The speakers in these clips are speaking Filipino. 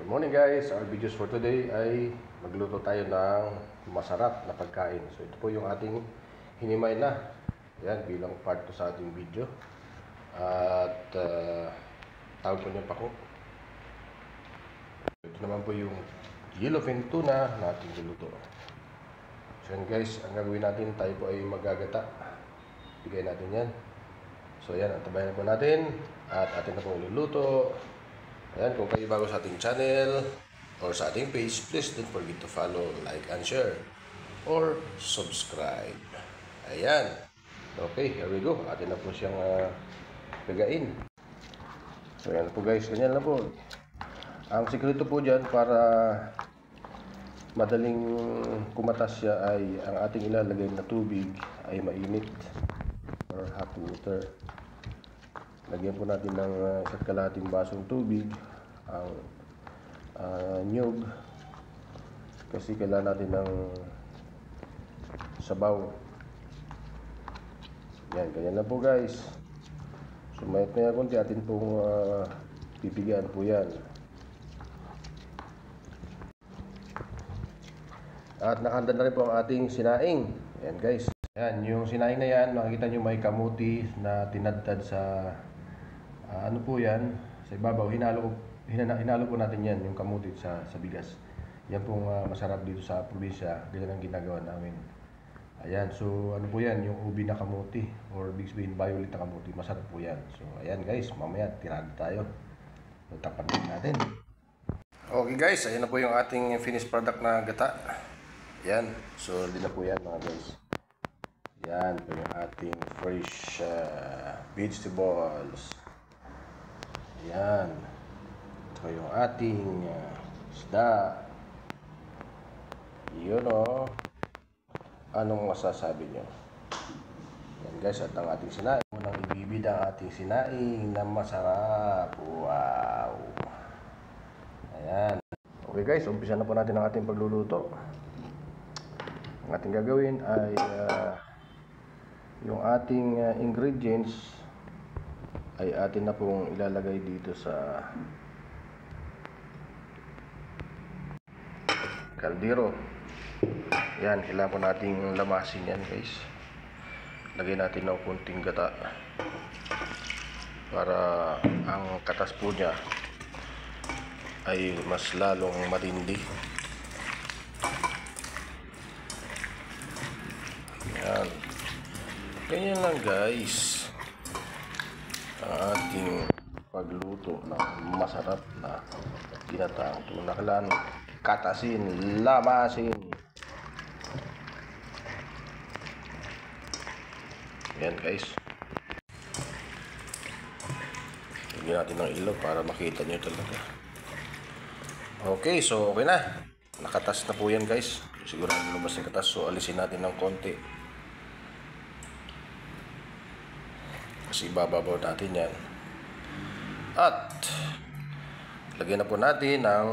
Good morning guys, our videos for today ay magluto tayo ng masarap na pagkain. So ito po yung ating hinimay na. Yan, bilang part to sa ating video. At tawag po niya pako. Ito naman po yung yellowfin tuna na ating luluto. So yan guys, ang gagawin natin, tayo po ay magagata. Bigay natin yan. So yan, antabayan na po natin. At atin na po luluto. Ayan, kung kayo bago sa ating channel or sa ating page, please don't forget to follow, like, and share or subscribe. Ayan. Okay, here we go. Atin na po siyang pagain. So ayan po guys, ganyan lang po. Ang sikreto po dyan para madaling kumatas siya ay ang ating ilalagay na tubig ay mainit or hot water. Lagyan po natin ng isa't kalahating basong tubig ang nyug kasi kailangan natin ng sabaw. Yan, ganyan lang po guys. So mayat-maya konti atin pong pipigaan po yan. At nakahanda na rin po ang ating sinaing. Yan guys. Yan, yung sinaing na yan, makikita nyo may kamuti na tinadtad sa ano po yan, sa ibabaw. Hinalo po natin yan, yung kamuti sa bigas. Yan pong masarap dito sa probinsya. Ganyan ang ginagawa namin. Ayan, so ano po yan, yung ubi na kamuti or big bean violet na kamuti. Masarap po yan. So ayan guys, mamaya tirado tayo. Tapan natin. Okay guys, ayan na po yung ating finished product na gata. Ayan, so hindi na po yan mga guys. Yan po yung ating fresh vegetables. Yan. Ito yung ating isda. Yun o. Anong masasabi nyo? Yan guys, at ang ating sinaing. Unang ibibida ang ating sinaing na masarap. Wow. Ayan. Okay guys, umpisa na po natin ang ating pagluluto. Ang ating gagawin ay yung ating ingredients ay atin na pong ilalagay dito sa kaldero. Yan, kailangan po nating lamasin yan guys. Lagay natin ng kunting gata para ang katas po niya ay mas lalong matindi. Yan. Ganyan lang guys ang ating pagluto ng masarap na ginataang tuna. Kailangan katasin, lamasin. Yan guys. Lagyan natin ng ilaw para makita nyo talaga. Okay, so okay na. Nakatas na po yan guys. Sigurado lumabas yung katas. So alisin natin ng konti. Kasi ibababaw natin yan. At lagyan na po natin ng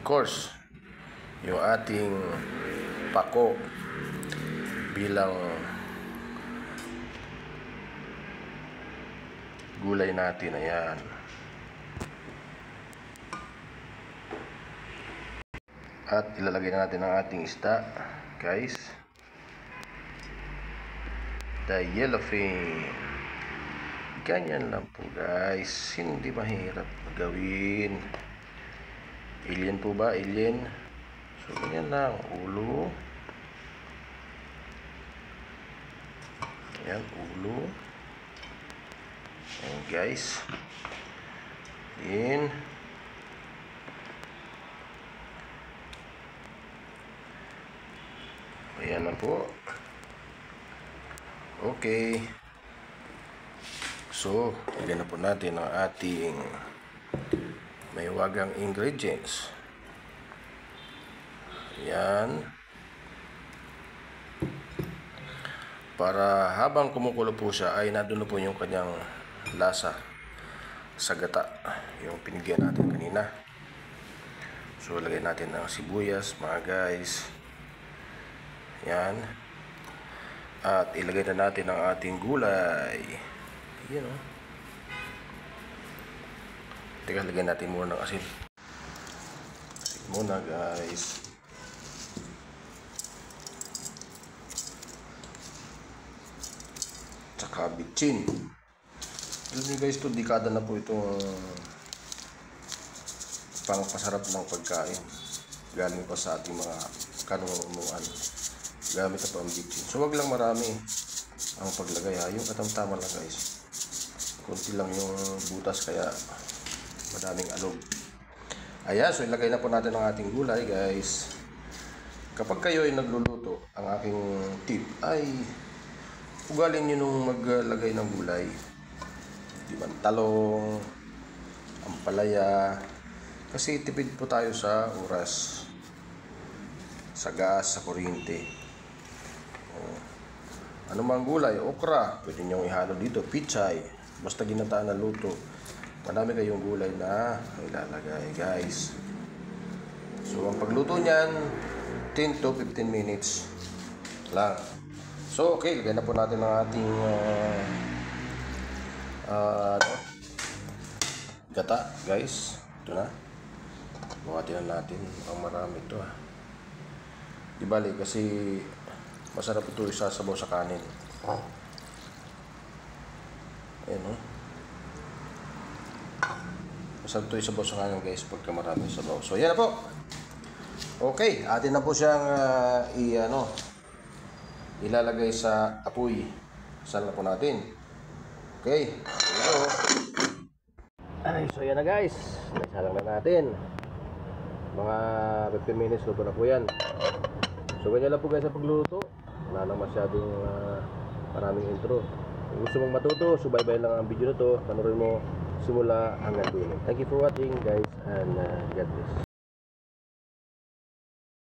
course yung ating pako bilang gulay natin. Ayan. At ilalagay na natin ang ating isda guys. The yellowfin. Ganyan lang po guys. Hindi mahirap gawin. Alien po ba? Alien. So ganyan lang. Ulo. Ayan, ulo. Ayan guys. Ayan. Ayan na po. Okay. So, lagyan na po natin ang ating may wagang ingredients. Ayan. Para habang kumukulo po siya ay nandun na po yung kanyang lasa sa gata. Yung pinigyan natin kanina. So, lagyan natin ang sibuyas mga guys. Ayan. At ilagay na natin ang ating gulay. Yan o. Teka, lagyan natin muna ng asin. Asin muna guys. Tsaka bitchin. Alam niyo guys, ito dekada na po itong pangpasarap ng pagkain. Galing pa sa ating mga kanunguan. Gamit na po ang bitchin. So wag lang marami ang paglagay ha. Yung katamtama lang guys. Kunti lang yung butas kaya madaming alog. Ayan, so ilagay na po natin ang ating gulay guys. Kapag kayo ay nagluluto, ang aking tip ay ugalin nyo nung maglagay ng gulay. Diba, talong, ampalaya. Kasi tipid po tayo sa oras, sa gas, sa kuryente. Ano mang gulay, okra, pwede nyo ihalo dito, pichay, basta ginataan na luto. Marami kayong gulay na ilalagay guys. So ang pagluto niyan 10 to 15 minutes lang. So okay, lagyan na po natin ang ating gata guys. Ito na. Buhatin na natin. Ang marami ito ha. Di bali kasi masarap ito isasabaw sa kanin. Ayan o. Masarap ito isabaw sa kanin guys pagka marami sabaw. So yan na po. Okay, atin na po siyang ilalagay sa apoy. Saan na po natin. Okay. Hello. Ay, so yan na guys. Nagsalang na natin. Mga 15 minutes luto na po yan. So ganyan lang po guys sa pagluluto. Wala nang masyadong maraming intro. Kung gusto mong matuto, subaybay lang ang video na to. Panoorin mo simula hanggang dulo. Thank you for watching guys and God bless.